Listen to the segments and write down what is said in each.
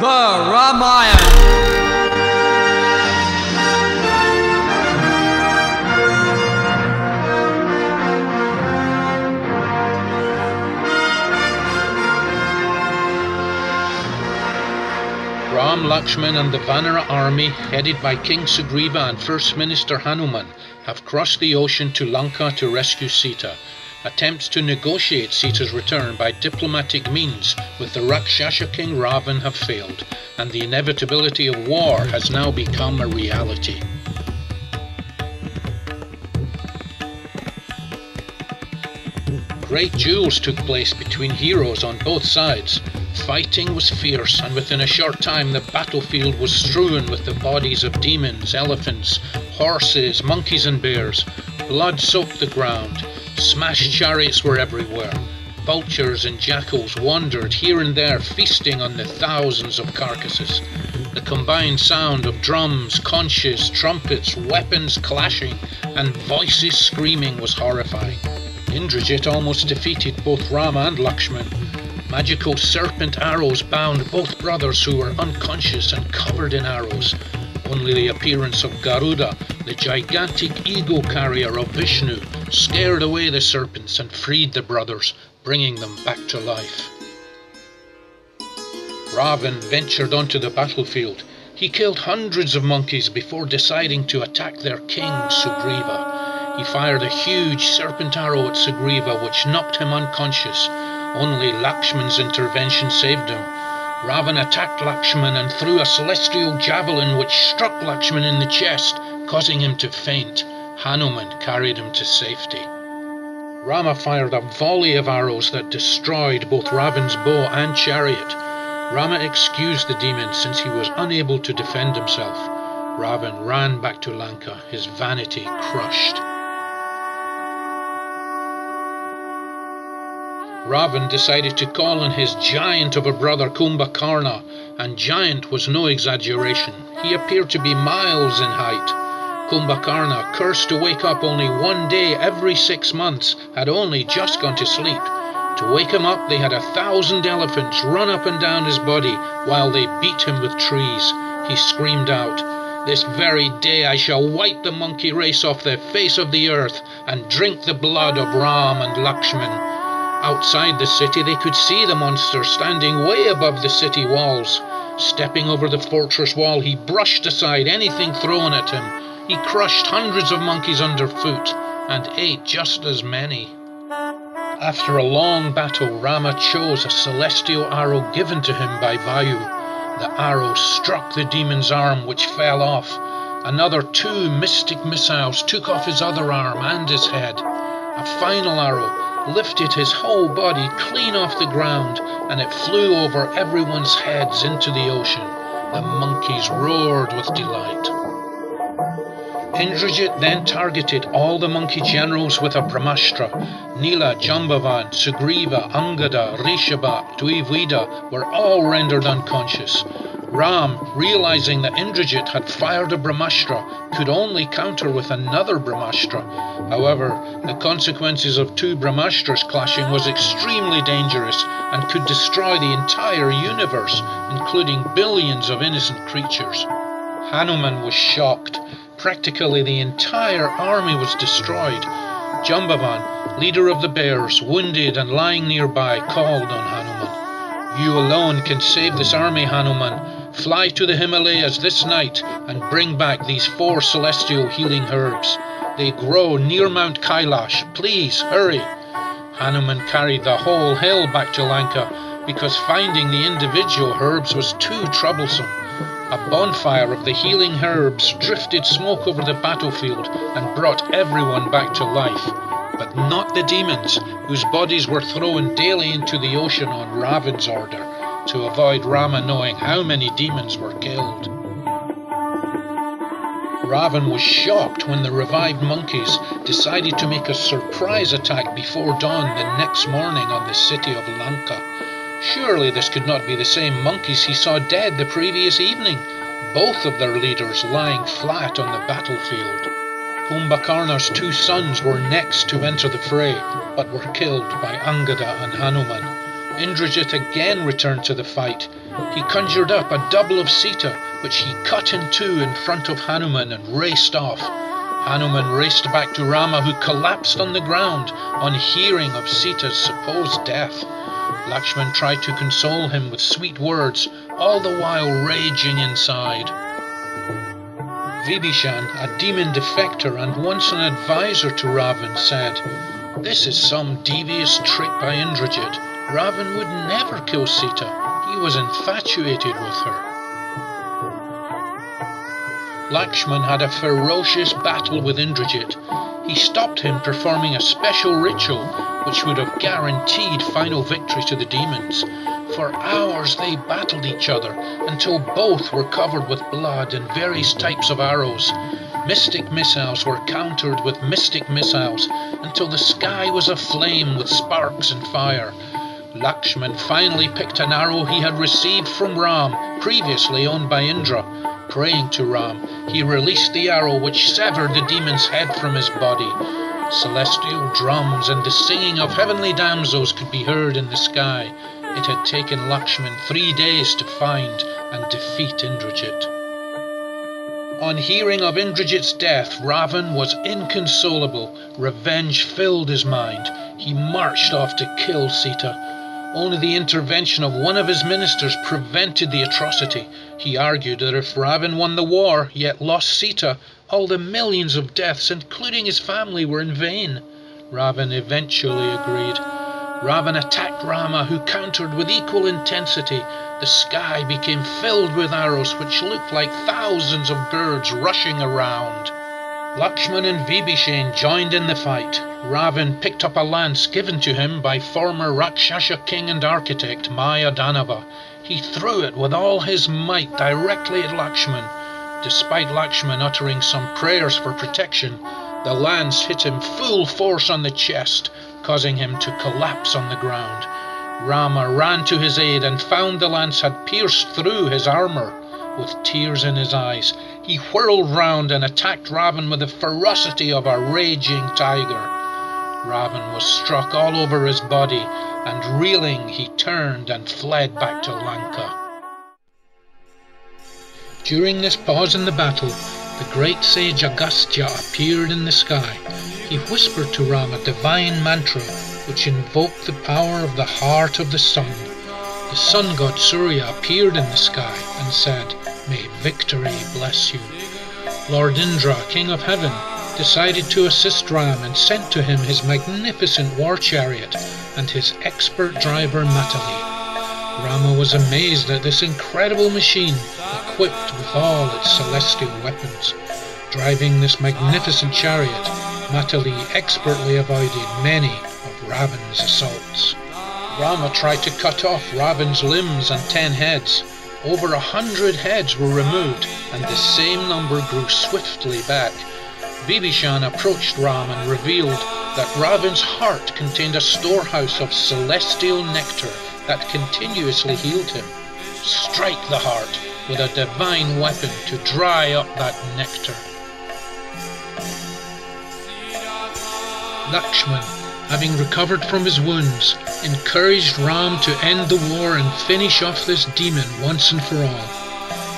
The Ramayana. Ram, Lakshman and the Vanara army, headed by King Sugriva and First Minister Hanuman, have crossed the ocean to Lanka to rescue Sita. Attempts to negotiate Sita's return by diplomatic means with the Rakshasa king Ravan have failed, and the inevitability of war has now become a reality. Great duels took place between heroes on both sides. Fighting was fierce, and within a short time the battlefield was strewn with the bodies of demons, elephants, horses, monkeys and bears. Blood soaked the ground. Smashed chariots were everywhere. Vultures and jackals wandered here and there, feasting on the thousands of carcasses. The combined sound of drums, conches, trumpets, weapons clashing, and voices screaming was horrifying. Indrajit almost defeated both Rama and Lakshman. Magical serpent arrows bound both brothers who were unconscious and covered in arrows. Only the appearance of Garuda, the gigantic ego carrier of Vishnu, scared away the serpents and freed the brothers, bringing them back to life. Ravan ventured onto the battlefield. He killed hundreds of monkeys before deciding to attack their king, Sugriva. He fired a huge serpent arrow at Sugriva, which knocked him unconscious. Only Lakshman's intervention saved him. Ravan attacked Lakshman and threw a celestial javelin which struck Lakshman in the chest, causing him to faint. Hanuman carried him to safety. Rama fired a volley of arrows that destroyed both Ravan's bow and chariot. Rama excused the demon since he was unable to defend himself. Ravan ran back to Lanka, his vanity crushed. Ravan decided to call on his giant of a brother Kumbhakarna, and giant was no exaggeration. He appeared to be miles in height. Kumbhakarna, cursed to wake up only one day every 6 months, had only just gone to sleep. To wake him up, they had 1,000 elephants run up and down his body while they beat him with trees. He screamed out, "This very day I shall wipe the monkey race off the face of the earth and drink the blood of Ram and Lakshman." Outside the city they could see the monster standing way above the city walls. Stepping over the fortress wall, he brushed aside anything thrown at him. He crushed hundreds of monkeys underfoot and ate just as many. After a long battle, Rama chose a celestial arrow given to him by Vayu. The arrow struck the demon's arm, which fell off. Another 2 mystic missiles took off his other arm and his head. A final arrow lifted his whole body clean off the ground, and it flew over everyone's heads into the ocean. The monkeys roared with delight. Indrajit then targeted all the monkey generals with a Brahmastra. Nila, Jambavan, Sugriva, Angada, Rishabha, Dvivida were all rendered unconscious. Ram, realizing that Indrajit had fired a Brahmastra, could only counter with another Brahmastra. However, the consequences of 2 Brahmastras clashing was extremely dangerous and could destroy the entire universe, including billions of innocent creatures. Hanuman was shocked. Practically the entire army was destroyed. Jambavan, leader of the bears, wounded and lying nearby, called on Hanuman. "You alone can save this army, Hanuman. Fly to the Himalayas this night and bring back these 4 celestial healing herbs. They grow near Mount Kailash. Please, hurry." Hanuman carried the whole hill back to Lanka because finding the individual herbs was too troublesome. A bonfire of the healing herbs drifted smoke over the battlefield and brought everyone back to life, but not the demons, whose bodies were thrown daily into the ocean on Ravan's order, to avoid Rama knowing how many demons were killed. Ravan was shocked when the revived monkeys decided to make a surprise attack before dawn the next morning on the city of Lanka. Surely this could not be the same monkeys he saw dead the previous evening, both of their leaders lying flat on the battlefield. Kumbhakarna's 2 sons were next to enter the fray, but were killed by Angada and Hanuman. Indrajit again returned to the fight. He conjured up a double of Sita, which he cut in two in front of Hanuman and raced off. Hanuman raced back to Rama, who collapsed on the ground on hearing of Sita's supposed death. Lakshman tried to console him with sweet words, all the while raging inside. Vibhishan, a demon defector and once an advisor to Ravan, said, "This is some devious trick by Indrajit. Ravan would never kill Sita. He was infatuated with her." Lakshman had a ferocious battle with Indrajit. He stopped him performing a special ritual which would have guaranteed final victory to the demons. For hours they battled each other until both were covered with blood and various types of arrows. Mystic missiles were countered with mystic missiles until the sky was aflame with sparks and fire. Lakshman finally picked an arrow he had received from Ram, previously owned by Indra. Praying to Ram, he released the arrow which severed the demon's head from his body. Celestial drums and the singing of heavenly damsels could be heard in the sky. It had taken Lakshman 3 days to find and defeat Indrajit. On hearing of Indrajit's death, Ravan was inconsolable. Revenge filled his mind. He marched off to kill Sita. Only the intervention of one of his ministers prevented the atrocity. He argued that if Ravan won the war, yet lost Sita, all the millions of deaths, including his family, were in vain. Ravan eventually agreed. Ravan attacked Rama, who countered with equal intensity. The sky became filled with arrows which looked like thousands of birds rushing around. Lakshman and Vibhishan joined in the fight. Ravan picked up a lance given to him by former Rakshasa king and architect Maya Danava. He threw it with all his might directly at Lakshman. Despite Lakshman uttering some prayers for protection, the lance hit him full force on the chest, causing him to collapse on the ground. Rama ran to his aid and found the lance had pierced through his armour. With tears in his eyes, he whirled round and attacked Ravan with the ferocity of a raging tiger. Ravan was struck all over his body, and reeling he turned and fled back to Lanka. During this pause in the battle, the great sage Agastya appeared in the sky. He whispered to Ram a divine mantra which invoked the power of the heart of the sun. The sun god Surya appeared in the sky and said, "May victory bless you." Lord Indra, king of heaven, decided to assist Ram and sent to him his magnificent war chariot and his expert driver Matali. Rama was amazed at this incredible machine, equipped with all its celestial weapons. Driving this magnificent chariot, Matali expertly avoided many of Ravan's assaults. Rama tried to cut off Ravan's limbs and 10 heads. Over 100 heads were removed, and the same number grew swiftly back. Vibhishan approached Ram and revealed that Ravan's heart contained a storehouse of celestial nectar that continuously healed him. Strike the heart with a divine weapon to dry up that nectar. Lakshman, having recovered from his wounds, encouraged Ram to end the war and finish off this demon once and for all.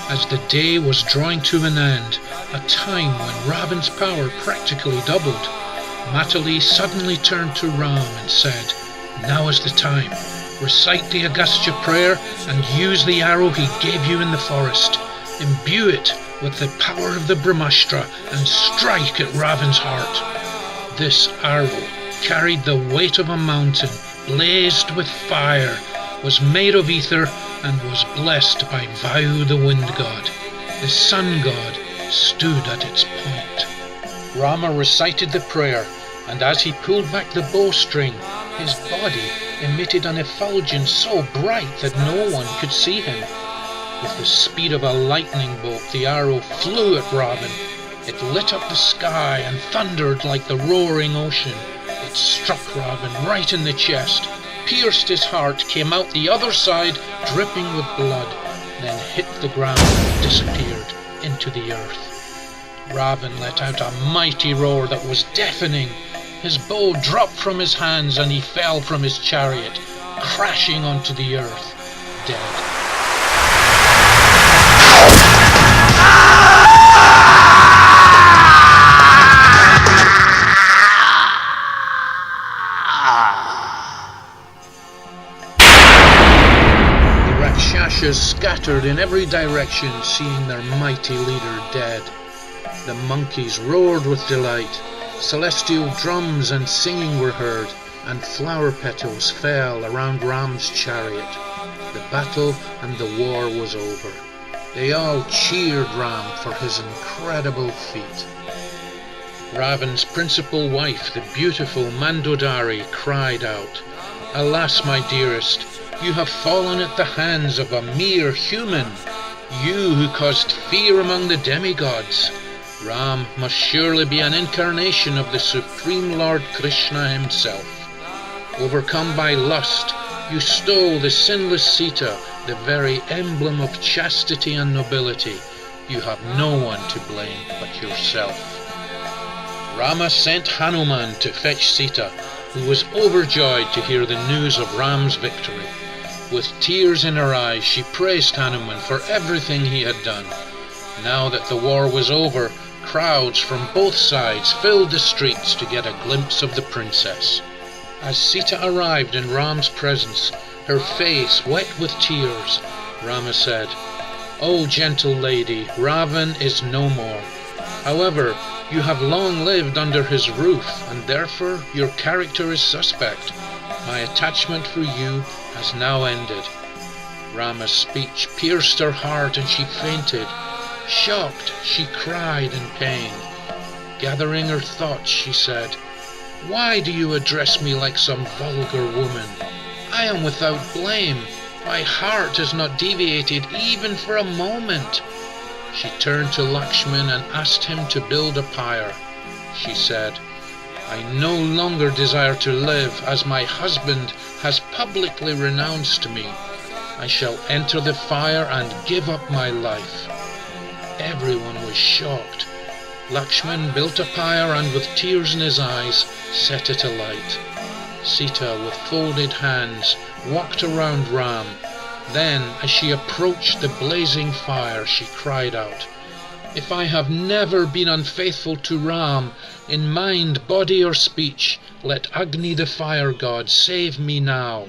As the day was drawing to an end, a time when Ravan's power practically doubled, Matali suddenly turned to Ram and said, "Now is the time. Recite the Agastya prayer and use the arrow he gave you in the forest. Imbue it with the power of the Brahmastra and strike at Ravan's heart." This arrow carried the weight of a mountain, blazed with fire, was made of ether, and was blessed by Vayu the wind god. The sun god stood at its point. Rama recited the prayer, and as he pulled back the bowstring, his body emitted an effulgence so bright that no one could see him. With the speed of a lightning bolt, the arrow flew at Ravan. It lit up the sky and thundered like the roaring ocean. It struck Ravan right in the chest, pierced his heart, came out the other side, dripping with blood, then hit the ground and disappeared into the earth. Ravan let out a mighty roar that was deafening. His bow dropped from his hands and he fell from his chariot, crashing onto the earth, dead. scattered in every direction, seeing their mighty leader dead. The monkeys roared with delight. Celestial drums and singing were heard, and flower petals fell around Ram's chariot. The battle and the war was over. They all cheered Ram for his incredible feat. Ravan's principal wife, the beautiful Mandodari, cried out, "Alas, my dearest, you have fallen at the hands of a mere human, you who caused fear among the demigods. Ram must surely be an incarnation of the Supreme Lord Krishna himself. Overcome by lust, you stole the sinless Sita, the very emblem of chastity and nobility. You have no one to blame but yourself." Rama sent Hanuman to fetch Sita, who was overjoyed to hear the news of Ram's victory. With tears in her eyes, she praised Hanuman for everything he had done. Now that the war was over, crowds from both sides filled the streets to get a glimpse of the princess. As Sita arrived in Ram's presence, her face wet with tears, Rama said, "O gentle lady, Ravan is no more. However, you have long lived under his roof, and therefore your character is suspect. My attachment for you has now ended." Rama's speech pierced her heart and she fainted. Shocked, she cried in pain. Gathering her thoughts, she said, "Why do you address me like some vulgar woman? I am without blame. My heart has not deviated even for a moment." She turned to Lakshman and asked him to build a pyre. She said, "I no longer desire to live, as my husband has publicly renounced me. I shall enter the fire and give up my life." Everyone was shocked. Lakshman built a pyre and with tears in his eyes set it alight. Sita, with folded hands, walked around Ram. Then, as she approached the blazing fire, she cried out, "If I have never been unfaithful to Ram, in mind, body or speech, let Agni the fire god save me now."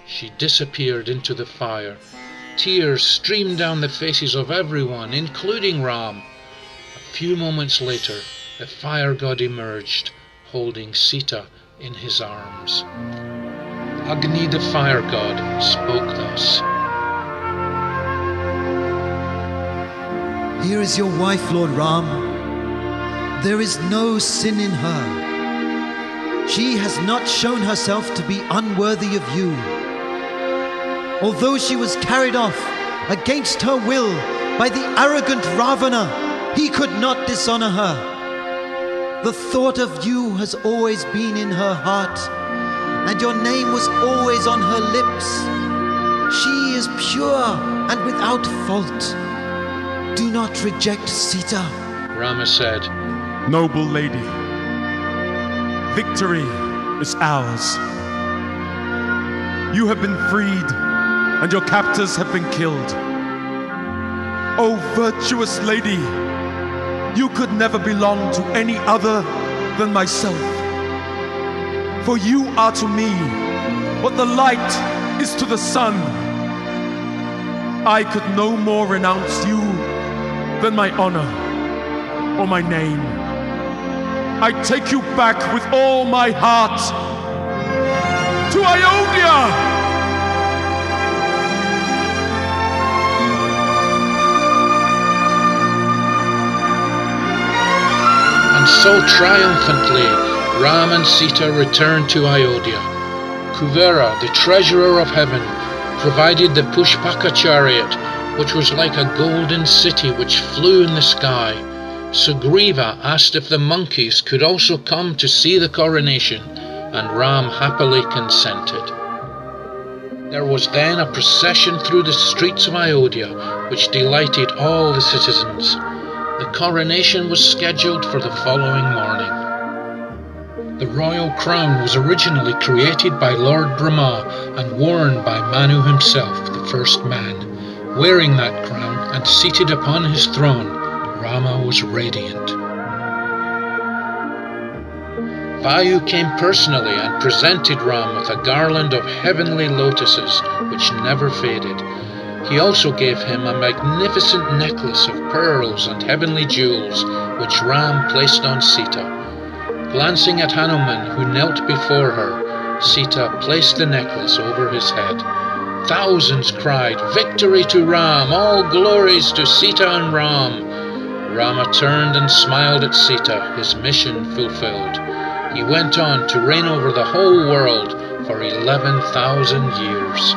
She disappeared into the fire. Tears streamed down the faces of everyone, including Ram. A few moments later, the fire god emerged, holding Sita in his arms. Agni the fire god spoke thus. "Here is your wife, Lord Ram. There is no sin in her. She has not shown herself to be unworthy of you. Although she was carried off against her will by the arrogant Ravana, he could not dishonor her. The thought of you has always been in her heart, and your name was always on her lips. She is pure and without fault. Do not reject Sita." Rama said, "Noble lady, victory is ours. You have been freed, and your captors have been killed. O virtuous lady, you could never belong to any other than myself. For you are to me what the light is to the sun. I could no more renounce you than my honor or my name. I take you back with all my heart to Ayodhya." And so triumphantly, Ram and Sita returned to Ayodhya. Kuvera, the treasurer of heaven, provided the Pushpaka chariot, which was like a golden city which flew in the sky. Sugriva asked if the monkeys could also come to see the coronation, and Ram happily consented. There was then a procession through the streets of Ayodhya, which delighted all the citizens. The coronation was scheduled for the following morning. The royal crown was originally created by Lord Brahma and worn by Manu himself, the first man. Wearing that crown and seated upon his throne, Rama was radiant. Vayu came personally and presented Ram with a garland of heavenly lotuses which never faded. He also gave him a magnificent necklace of pearls and heavenly jewels, which Ram placed on Sita. Glancing at Hanuman, who knelt before her, Sita placed the necklace over his head. Thousands cried, "Victory to Ram! All glories to Sita and Ram!" Rama turned and smiled at Sita, his mission fulfilled. He went on to reign over the whole world for 11,000 years.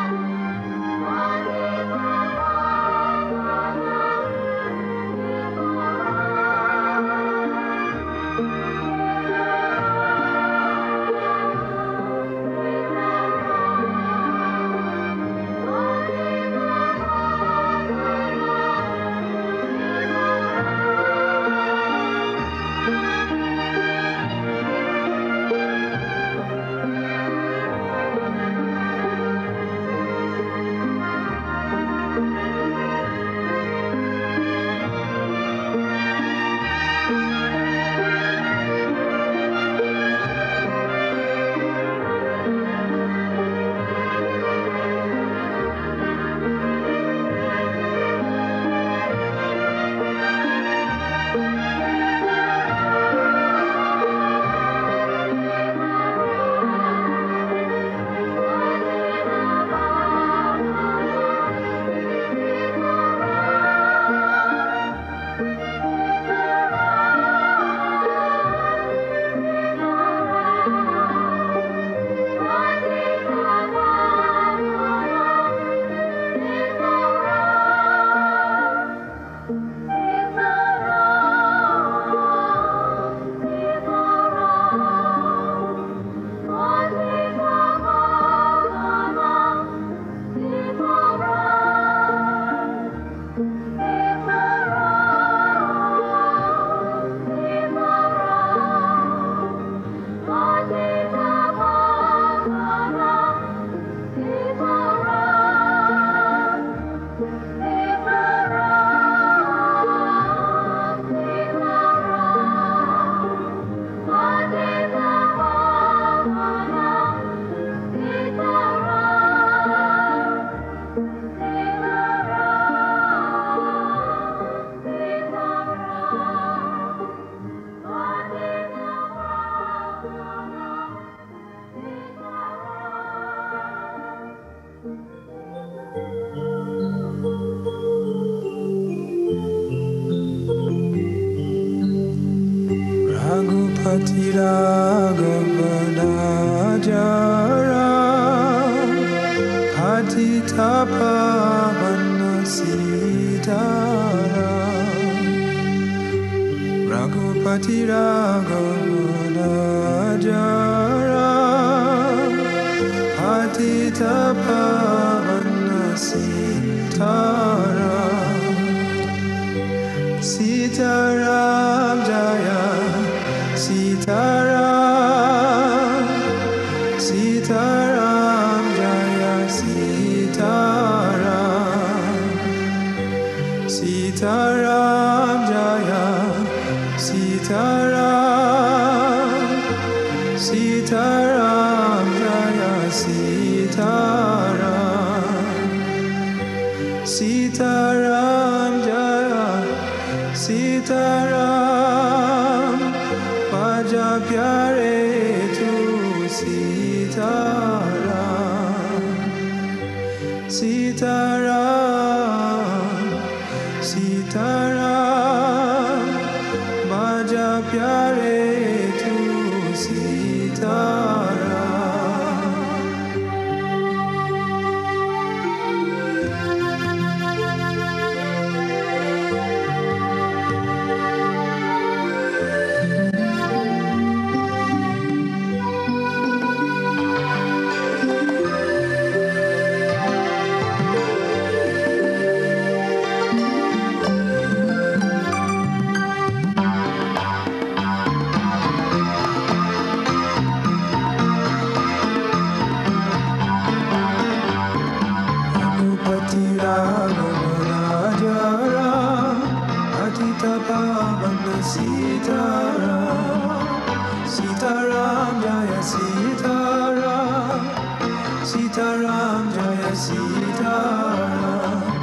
Sitaram Jaya Sitaram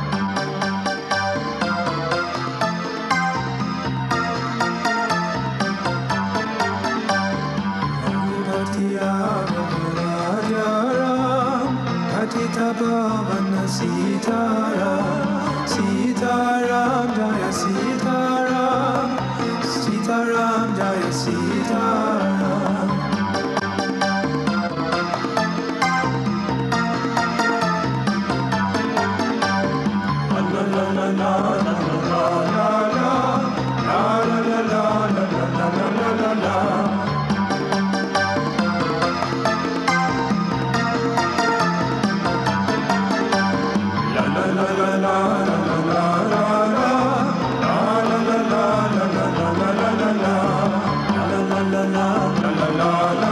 Jaya Sitaram, Sitaram Jaya Sitaram. La la la la la la la la la la la la la la la. La la la